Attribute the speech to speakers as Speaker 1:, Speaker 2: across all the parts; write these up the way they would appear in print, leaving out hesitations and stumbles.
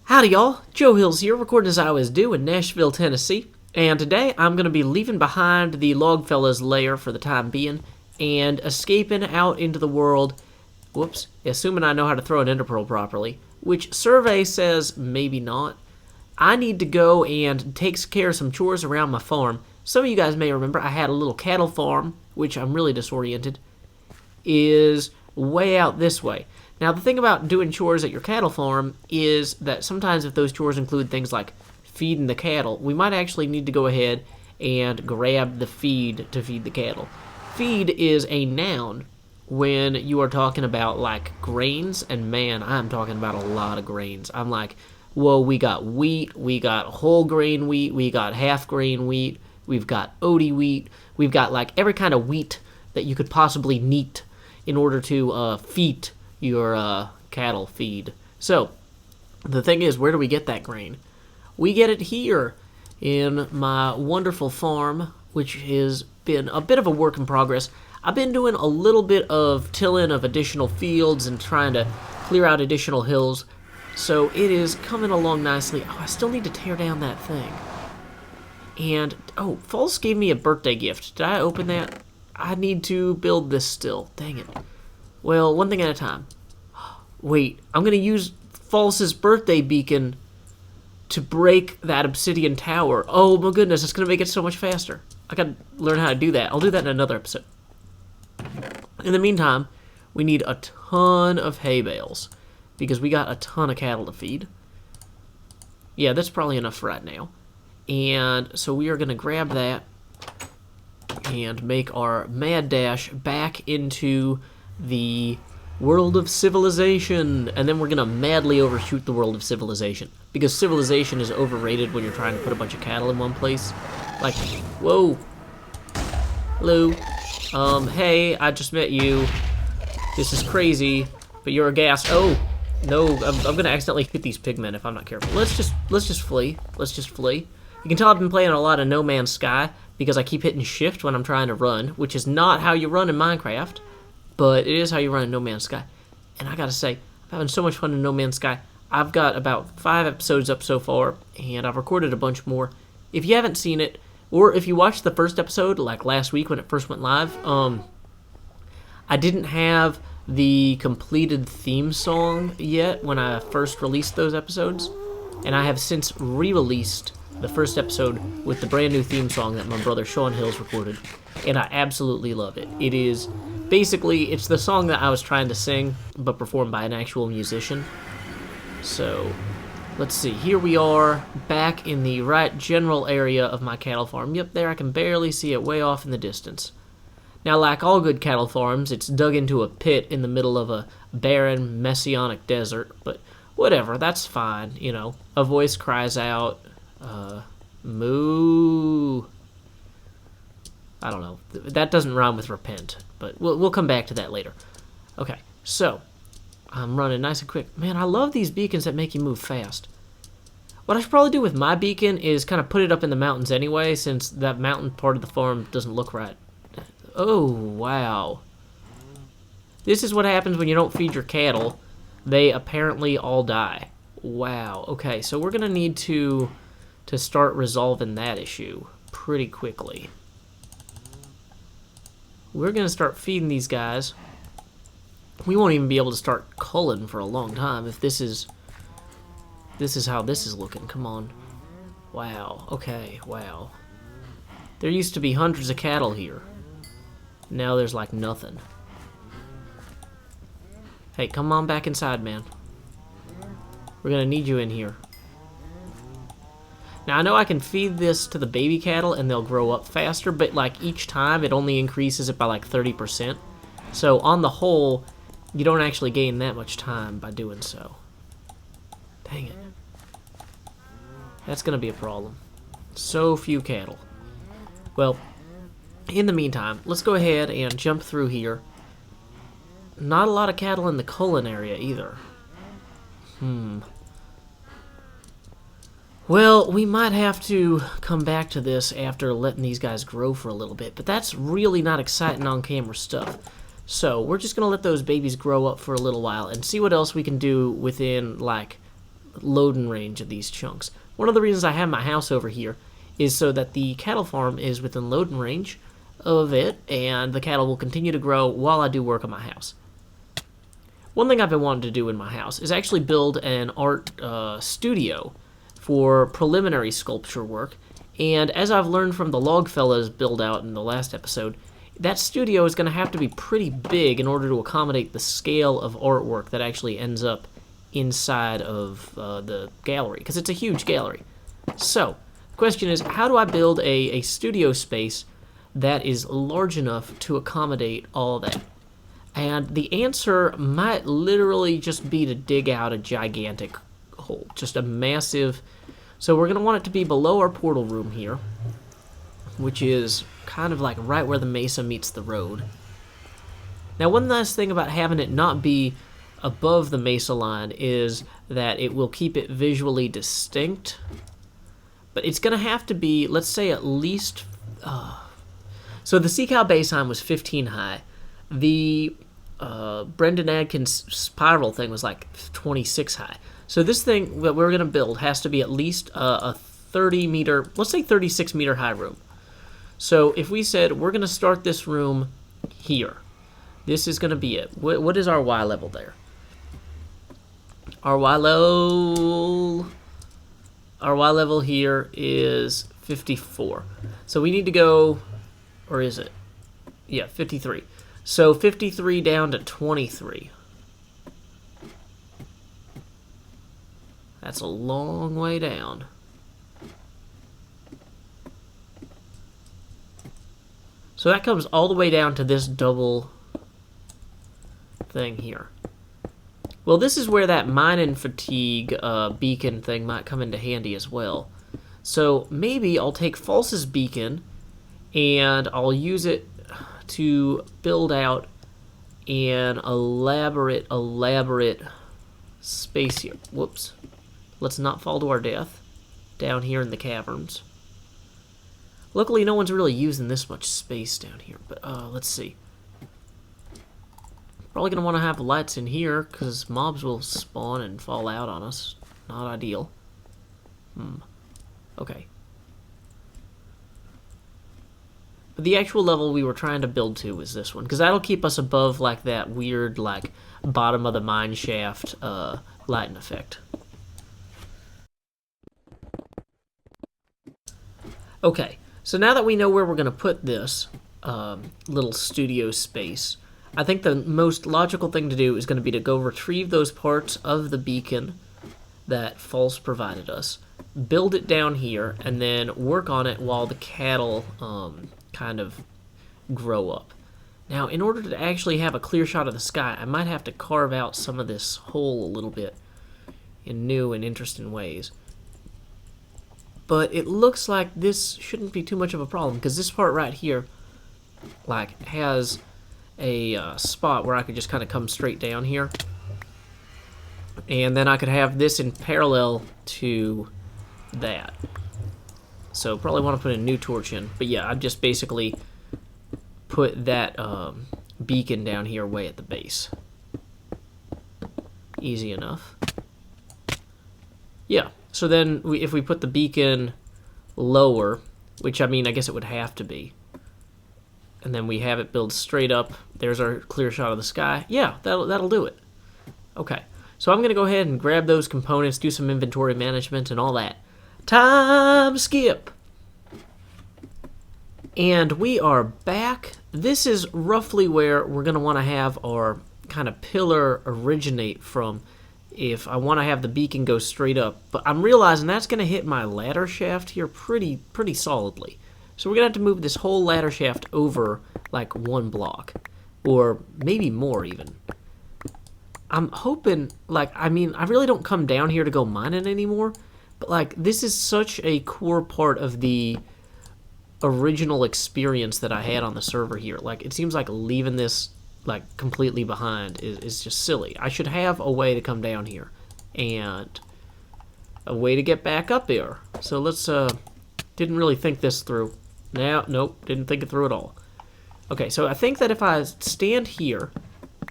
Speaker 1: Howdy y'all, Joe Hills here, recording as I always do in Nashville, Tennessee. And today I'm going to be leaving behind the Logfellas lair for the time being and escaping out into the world, assuming I know how to throw an ender pearl properly, which survey says maybe not. I need to go and take care of some chores around my farm. Some of you guys may remember I had a little cattle farm, which I'm really disoriented, is way out this way. Now, the thing about doing chores at your cattle farm is that sometimes if those chores include things like feeding the cattle, we might actually need to go ahead and grab the feed to feed the cattle. Feed is a noun when you are talking about, like, grains, and man, I'm talking about a lot of grains. I'm like, whoa, we got wheat, we got whole grain wheat, we got half grain wheat, we've got oaty wheat, we've got, like, every kind of wheat that you could possibly need in order to feed your cattle feed. So, the thing is, where do we get that grain? We get it here in my wonderful farm, which has been a bit of a work in progress. I've been doing a little bit of tilling of additional fields and trying to clear out additional hills, so it is coming along nicely. Oh, I still need to tear down that thing. And, oh, False gave me a birthday gift. Did I open that? I need to build this still. Dang it. Well, one thing at a time. Wait, I'm going to use False's birthday beacon to break that obsidian tower. Oh my goodness, it's going to make it so much faster. I got to learn how to do that. I'll do that in another episode. In the meantime, we need a ton of hay bales because we got a ton of cattle to feed. Yeah, that's probably enough for right now. And so we are going to grab that and make our mad dash back into the world of civilization, and then we're gonna madly overshoot the world of civilization because civilization is overrated when you're trying to put a bunch of cattle in one place. Like, whoa, hello, hey, I just met you. This is crazy, but you're a gas. Oh no, I'm gonna accidentally hit these pigmen if I'm not careful. Let's just flee. Let's just flee. You can tell I've been playing a lot of No Man's Sky because I keep hitting shift when I'm trying to run, which is not how you run in Minecraft. But it is how you run in No Man's Sky. And I gotta say, I'm having so much fun in No Man's Sky. I've got about 5 episodes up so far, and I've recorded a bunch more. If you haven't seen it, or if you watched the first episode, like last week when it first went live, I didn't have the completed theme song yet when I first released those episodes. And I have since re-released the first episode with the brand new theme song that my brother Sean Hills recorded. And I absolutely love it. It is... basically, it's the song that I was trying to sing, but performed by an actual musician. So, let's see. Here we are, back in the right general area of my cattle farm. Yep, there, I can barely see it way off in the distance. Now, like all good cattle farms, it's dug into a pit in the middle of a barren, messianic desert. But whatever, that's fine, you know. A voice cries out, moo. I don't know. That doesn't rhyme with repent, but we'll come back to that later. Okay, so I'm running nice and quick. Man, I love these beacons that make you move fast. What I should probably do with my beacon is kind of put it up in the mountains anyway, since that mountain part of the farm doesn't look right. Oh, wow. This is what happens when you don't feed your cattle. They apparently all die. Wow. Okay, so we're going to need to start resolving that issue pretty quickly. We're going to start feeding these guys. We won't even be able to start culling for a long time if this is how this is looking. Come on. Wow. Okay. Wow. There used to be hundreds of cattle here. Now there's like nothing. Hey, come on back inside, man. We're going to need you in here. Now, I know I can feed this to the baby cattle and they'll grow up faster, but like each time it only increases it by like 30%. So on the whole, you don't actually gain that much time by doing so. Dang it. That's going to be a problem. So few cattle. Well, in the meantime, let's go ahead and jump through here. Not a lot of cattle in the culling area either. Well, we might have to come back to this after letting these guys grow for a little bit, but that's really not exciting on-camera stuff. So we're just going to let those babies grow up for a little while and see what else we can do within, like, loading range of these chunks. One of the reasons I have my house over here is so that the cattle farm is within loading range of it, and the cattle will continue to grow while I do work on my house. One thing I've been wanting to do in my house is actually build an art studio for preliminary sculpture work, and as I've learned from the Logfellas build out in the last episode, that studio is going to have to be pretty big in order to accommodate the scale of artwork that actually ends up inside of the gallery, because it's a huge gallery. So, the question is, how do I build a studio space that is large enough to accommodate all that? And the answer might literally just be to dig out a gigantic hole, just a massive... So we're going to want it to be below our portal room here, which is kind of like right where the mesa meets the road. Now, one last thing about having it not be above the mesa line is that it will keep it visually distinct. But it's going to have to be, let's say, at least... So the Sea Cow baseline was 15 high. The Brendan Adkins spiral thing was like 26 high. So this thing that we're going to build has to be at least a 30 meter, let's say 36 meter high room. So if we said we're going to start this room here, this is going to be it. What is our Y level there? Our Y level here is 54. So we need to go, or is it? Yeah, 53. So 53 down to 23. That's a long way down. So that comes all the way down to this double thing here. Well, this is where that mining fatigue beacon thing might come into handy as well. So maybe I'll take False's beacon and I'll use it to build out an elaborate space here. Whoops. Let's not fall to our death down here in the caverns. Luckily, no one's really using this much space down here, but let's see. Probably going to want to have lights in here, because mobs will spawn and fall out on us. Not ideal. Okay. But the actual level we were trying to build to is this one, because that'll keep us above, like, that weird, like, bottom of the mine shaft lighting effect. Okay, so now that we know where we're going to put this little studio space, I think the most logical thing to do is going to be to go retrieve those parts of the beacon that False provided us, build it down here, and then work on it while the cattle kind of grow up. Now, in order to actually have a clear shot of the sky, I might have to carve out some of this hole a little bit in new and interesting ways. But it looks like this shouldn't be too much of a problem, because this part right here, like, has a spot where I could just kind of come straight down here. And then I could have this in parallel to that. So probably want to put a new torch in. But yeah, I've just basically put that beacon down here way at the base. Easy enough. Yeah. So then, if we put the beacon lower, which, I mean, I guess it would have to be, and then we have it build straight up, there's our clear shot of the sky. Yeah, that'll do it. Okay, so I'm going to go ahead and grab those components, do some inventory management and all that. Time skip! And we are back. This is roughly where we're going to want to have our kind of pillar originate from, if I want to have the beacon go straight up. But I'm realizing that's going to hit my ladder shaft here pretty solidly. So we're going to have to move this whole ladder shaft over like 1 block. Or maybe more even. I'm hoping, like, I mean, I really don't come down here to go mining anymore. But, like, this is such a core part of the original experience that I had on the server here. Like, it seems like leaving this like completely behind is just silly. I should have a way to come down here and a way to get back up there. So let's didn't really think this through. Nope, didn't think it through at all. Okay, so I think that if I stand here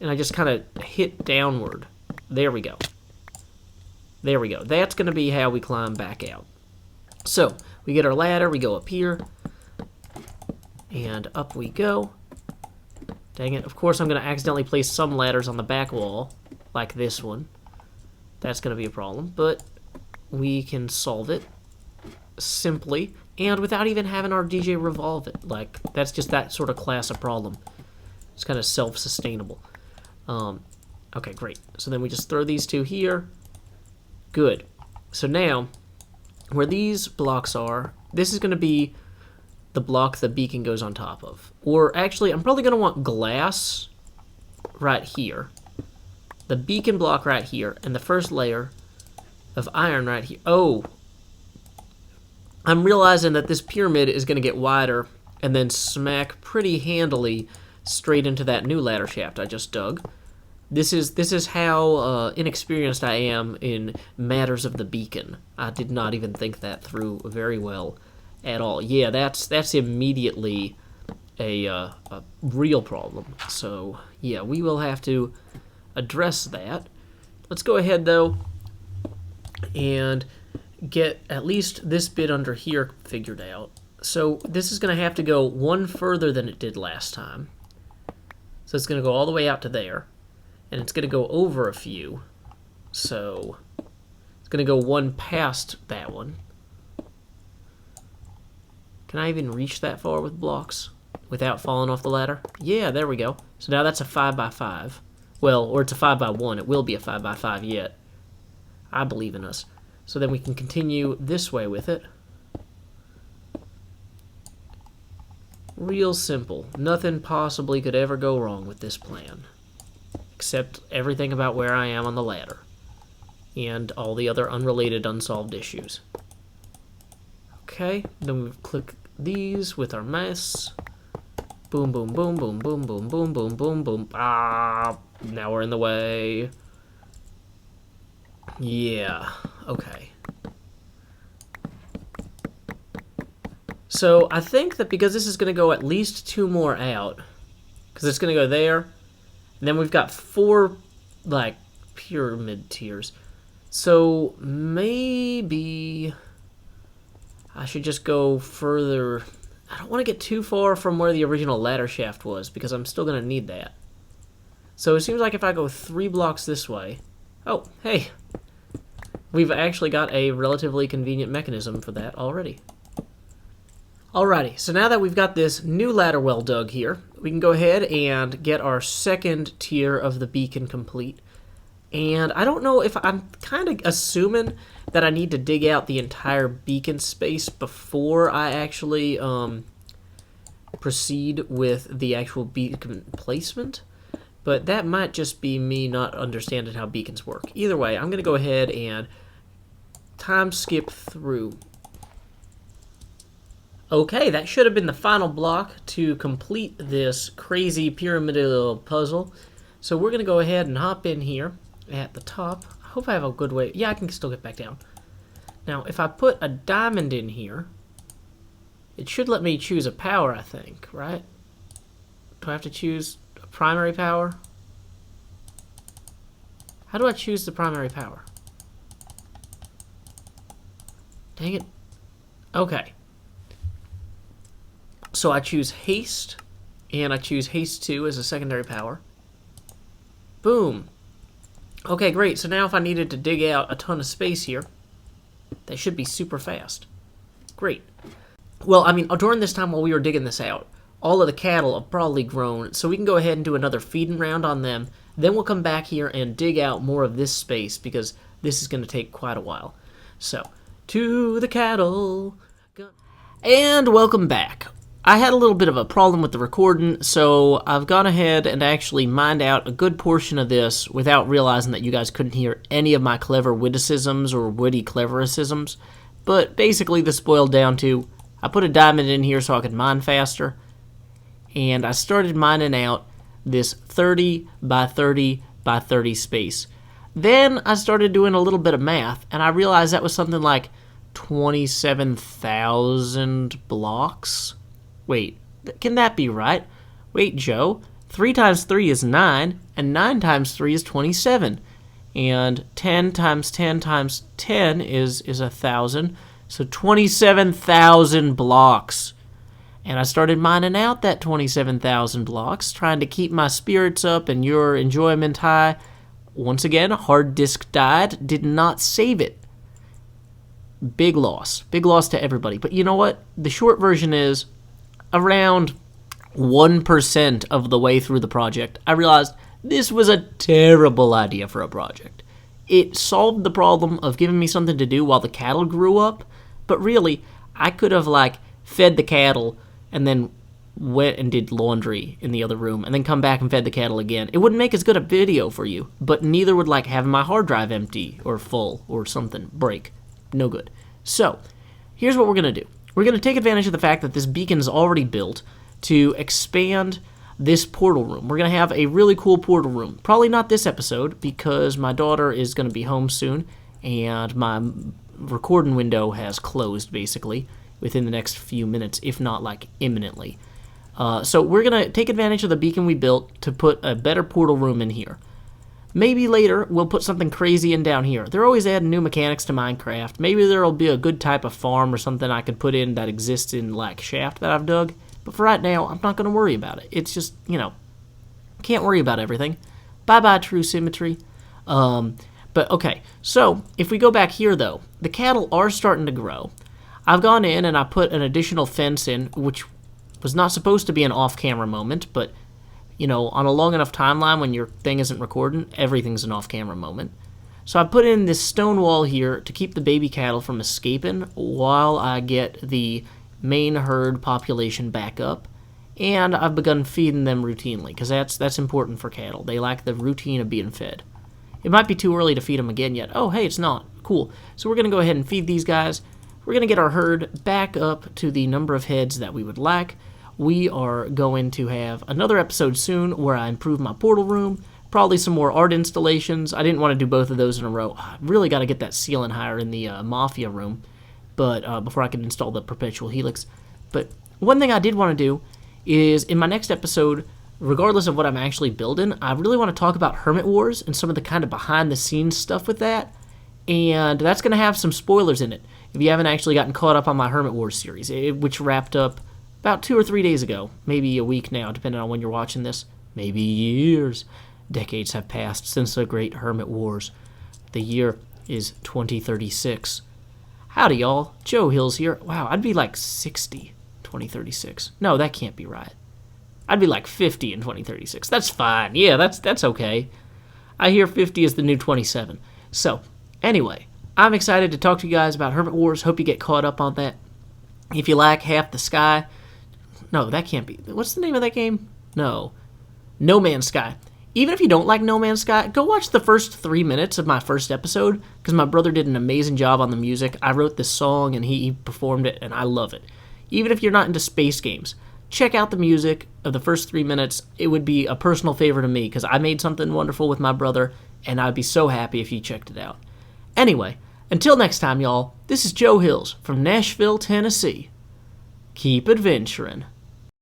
Speaker 1: and I just kind of hit downward, there we go. There we go. That's going to be how we climb back out. So, we get our ladder, we go up here, and up we go. Dang it. Of course, I'm going to accidentally place some ladders on the back wall, like this one. That's going to be a problem, but we can solve it simply, and without even having our DJ revolve it. Like, that's just that sort of class of problem. It's kind of self-sustainable. Okay, great. So then we just throw these two here. Good. So now, where these blocks are, this is going to be the block the beacon goes on top of. Or actually, I'm probably going to want glass right here. The beacon block right here, and the first layer of iron right here. Oh, I'm realizing that this pyramid is going to get wider and then smack pretty handily straight into that new ladder shaft I just dug. This is how inexperienced I am in matters of the beacon. I did not even think that through very well at all. Yeah, that's immediately a real problem. So yeah, we will have to address that. Let's go ahead though and get at least this bit under here figured out. So this is going to have to go one further than it did last time. So it's going to go all the way out to there. And it's going to go over a few. So it's going to go one past that one. Can I even reach that far with blocks without falling off the ladder? Yeah, there we go. So now that's a 5x5. Well, or it's a 5x1. It will be a 5x5 yet. I believe in us. So then we can continue this way with it. Real simple. Nothing possibly could ever go wrong with this plan. Except everything about where I am on the ladder. And all the other unrelated unsolved issues. Okay, then we click these with our mouse. Boom, boom, boom, boom, boom, boom, boom, boom, boom, boom. Ah, now we're in the way. Yeah, okay. So I think that because this is going to go at least two more out, because it's going to go there, and then we've got 4, like, pyramid tiers. So maybe I should just go further. I don't want to get too far from where the original ladder shaft was, because I'm still going to need that. So it seems like if I go 3 blocks this way... Oh, hey! We've actually got a relatively convenient mechanism for that already. Alrighty, so now that we've got this new ladder well dug here, we can go ahead and get our second tier of the beacon complete. And I don't know if I'm kind of assuming that I need to dig out the entire beacon space before I actually proceed with the actual beacon placement. But that might just be me not understanding how beacons work. Either way, I'm going to go ahead and time skip through. Okay, that should have been the final block to complete this crazy pyramidal puzzle. So we're going to go ahead and hop in here at the top. I hope I have a good way. Yeah, I can still get back down. Now, if I put a diamond in here, it should let me choose a power, I think, right? Do I have to choose a primary power? How do I choose the primary power? Dang it. Okay. So I choose haste, and I choose haste 2 as a secondary power. Boom. Okay, great. So now if I needed to dig out a ton of space here, that should be super fast. Great. Well, I mean, during this time while we were digging this out, all of the cattle have probably grown, so we can go ahead and do another feeding round on them. Then we'll come back here and dig out more of this space, because this is going to take quite a while. So, to the cattle. And welcome back. I had a little bit of a problem with the recording, so I've gone ahead and actually mined out a good portion of this without realizing that you guys couldn't hear any of my clever witticisms or witty clevericisms. But basically this boiled down to, I put a diamond in here so I could mine faster, and I started mining out this 30 by 30 by 30 space. Then I started doing a little bit of math, and I realized that was something like 27,000 blocks. Wait, can that be right? Wait, Joe, 3 times 3 is 9, and 9 times 3 is 27. And 10 times 10 times 10 is 1,000. So 27,000 blocks. And I started mining out that 27,000 blocks, trying to keep my spirits up and your enjoyment high. Once again, hard disk died, did not save it. Big loss to everybody. But you know what? The short version is around 1% of the way through the project, I realized this was a terrible idea for a project. It solved the problem of giving me something to do while the cattle grew up, but really, I could have, fed the cattle and then went and did laundry in the other room and then come back and fed the cattle again. It wouldn't make as good a video for you, but neither would, having my hard drive empty or full or something break. No good. So, here's what we're going to do. We're going to take advantage of the fact that this beacon is already built to expand this portal room. We're going to have a really cool portal room. Probably not this episode because my daughter is going to be home soon and my recording window has closed basically within the next few minutes, if not imminently. So we're going to take advantage of the beacon we built to put a better portal room in here. Maybe later we'll put something crazy in down here. They're always adding new mechanics to Minecraft. Maybe there'll be a good type of farm or something I could put in that exists in shaft that I've dug. But for right now, I'm not going to worry about it. It's just, can't worry about everything. Bye-bye, true symmetry. But okay, so if we go back here, though, the cattle are starting to grow. I've gone in and I put an additional fence in, which was not supposed to be an off-camera moment, but, on a long enough timeline when your thing isn't recording, everything's an off-camera moment. So I put in this stone wall here to keep the baby cattle from escaping while I get the main herd population back up, and I've begun feeding them routinely, because that's important for cattle. They like the routine of being fed. It might be too early to feed them again yet. Oh, hey, it's not. Cool. So we're going to go ahead and feed these guys. We're going to get our herd back up to the number of heads that we would like. We are going to have another episode soon where I improve my portal room, probably some more art installations. I didn't want to do both of those in a row. I really got to get that ceiling higher in the Mafia room, but before I can install the perpetual helix. But one thing I did want to do is in my next episode, regardless of what I'm actually building, I really want to talk about Hermit Wars and some of the kind of behind the scenes stuff with that, and that's going to have some spoilers in it if you haven't actually gotten caught up on my Hermit Wars series, which wrapped up about 2 or 3 days ago, maybe a week now, depending on when you're watching this, maybe years. Decades have passed since the great Hermit Wars. The year is 2036. Howdy, y'all. Joe Hills here. Wow, I'd be 60, 2036. No, that can't be right. I'd be 50 in 2036. That's fine. Yeah, that's okay. I hear 50 is the new 27. So, anyway, I'm excited to talk to you guys about Hermit Wars. Hope you get caught up on that. If you like Half the Sky... No, that can't be... What's the name of that game? No Man's Sky. Even if you don't like No Man's Sky, go watch the first 3 minutes of my first episode, because my brother did an amazing job on the music. I wrote this song, and he performed it, and I love it. Even if you're not into space games, check out the music of the first 3 minutes. It would be a personal favorite of me, because I made something wonderful with my brother, and I'd be so happy if you checked it out. Anyway, until next time, y'all, this is Joe Hills from Nashville, Tennessee. Keep adventuring.